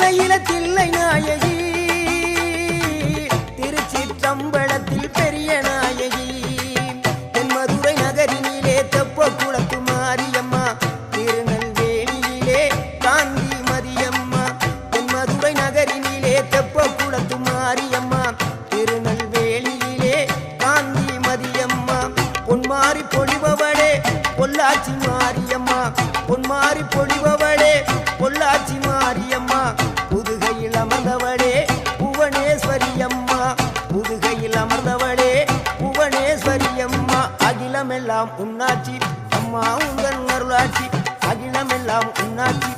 தில்லையில தில்லை நாயகி திருச்சிற்றம்பலத்தில் பெரிய நாயகி தென்மதுரை நகரினிலே தெப்ப குளத்து மாரியம்மா திருநெல்வேலியிலே காந்தி மதியம்மா தென்மதுரை நகரினிலே தெப்ப குளத்து மாரியம்மா திருநெல்வேலியிலே காந்தி மதியம்மா பொன்மாரி பொழிபவளே பொள்ளாச்சி மாரியம்மா பொன்மாரி பொழிபவளே பொள்ளாச்சி மாரியம்மா புதுகையில் அமர்ந்தவளே புவனேஸ்வரியம்மா புதுகையில் அமர்ந்தவளே புவனேஸ்வரியம்மா அகிலமெல்லாம் உன்னாட்சி அம்மா உங்கள் அருளாட்சி அகிலமெல்லாம் உன்னாட்சி